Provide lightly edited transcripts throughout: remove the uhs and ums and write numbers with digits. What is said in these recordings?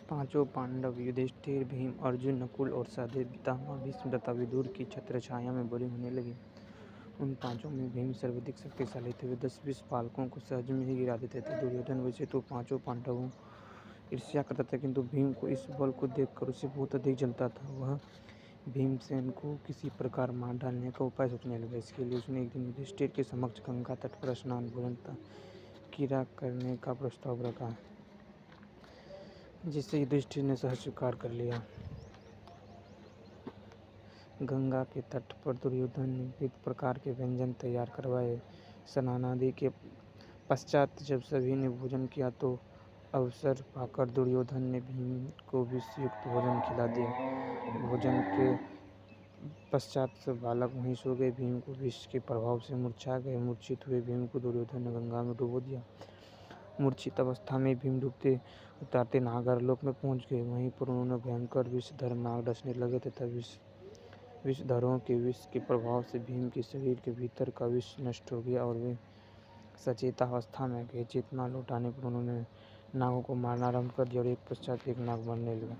पांचों पांडव युधिष्ठिर, भीम, अर्जुन, नकुल और सहदेव पितामह भीष्म तथा विदुर की छत्रछाया में बड़े होने लगे। उन पांचों में भीम सर्वाधिक शक्तिशाली थे। वे 10-20 बालकों को सहज में ही गिरा देते थे। दुर्योधन वैसे तो पांचों पांडवों ईर्ष्या करता था, किंतु भीम को इस बल को देखकर उसे बहुत अधिक जलता था। वह भीमसेन को किसी प्रकार मार डालने का उपाय सोचने लगा। इसके लिए उसने एक दिन युधिष्ठिर के समक्ष गंगा तट पर स्नान, भोजन तथा क्रीड़ा करने का प्रस्ताव रखा, जिसे युधिष्ठिर ने सहज स्वीकार कर लिया। गंगा के तट पर दुर्योधन ने विविध प्रकार के व्यंजन तैयार करवाए। स्नानादि के पश्चात जब सभी ने भोजन किया तो अवसर पाकर दुर्योधन ने भीम को विषयुक्त भोजन खिला दिया। भोजन के पश्चात सब बालक वहीं सो गए। भीम को विष के प्रभाव से मूर्छा गए। मूर्छित हुए भीम को दुर्योधन ने गंगा में डुबो दिया। मूर्छित अवस्था में भीम डूबते उतारते नागरलोक में पहुंच गए। वहीं पर उन्होंने भयंकर विषधर नाग डसने लगे तथा विषधरों के विष के प्रभाव से भीम के शरीर के भीतर का विष नष्ट हो गया और वे सचेतावस्था में गए। चेतना लौटाने पर उन्होंने नागों को मारना आरंभ कर दिया और एक पश्चात एक नाग मरने लगा।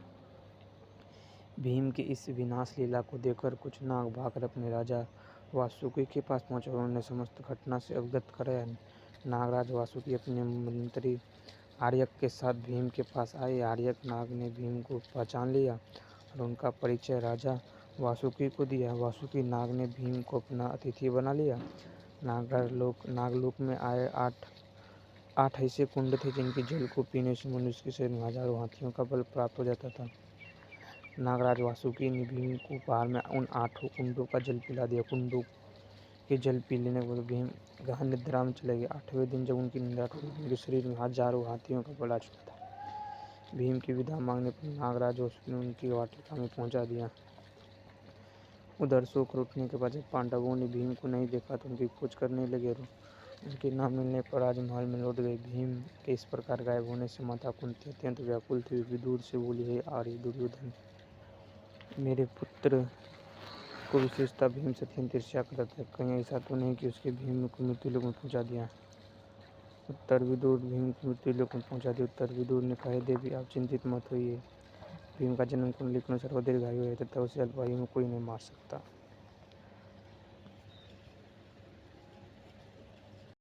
भीम की इस विनाश लीला को देखकर कुछ नाग भागकर अपने राजा वासुकी के पास पहुंचे और उन्होंने समस्त घटना से अवगत कराया। नागराज वासुकी अपने मंत्री आर्यक के साथ भीम के पास आए। आर्यक नाग ने भीम को पहचान लिया और उनका परिचय राजा वासुकी को दिया। वासुकी नाग ने भीम को अपना अतिथि बना लिया। नागलोक में आए आठ ऐसे कुंड थे जिनके जल को पीने से मनुष्य के शरीर में हजारों हाथियों का बल प्राप्त हो जाता था। नागराज वासुकी ने भीम को उपहार में उन 8 कुंडों का जल पिला दिया। कुंडों के जल पी लेने के बाद भीम गहन निद्रा में चले गए। 8वें दिन जब उनकी निद्रा टूटी, उनके शरीर में हजारों हाथियों का बल आ चुका था। भीम की विदा मांगने पर नागराज वासुकी ने उनकी वाटिका में पहुंचा दिया। उधर सोकर उठने के बाद जब पांडवों ने भीम को नहीं देखा तो उनकी खोज करने लगे और उनके न मिलने पर राजमहल में लौट गए। भीम के इस प्रकार गायब होने से माता कुंती अत्यंत व्याकुल थी। विदुर से बोली, हे आर्य दुर्योधन, मेरे पुत्र को विशेषतः भीम से अत्यंत ईर्ष्या करता था। कहीं ऐसा तो नहीं कि उसके भीम को मृत्युलोक में पहुंचा दिया। उत्तर विदुर भीम को मृत्युलोक में पहुंचा दिया। उत्तर विदुर ने कहा, देवी आप चिंतित मत होइए। भीम का जन्म कुंडली के अनुसार वह दीर्घायु है तथा उसे अल्पायु में कोई नहीं मार सकता।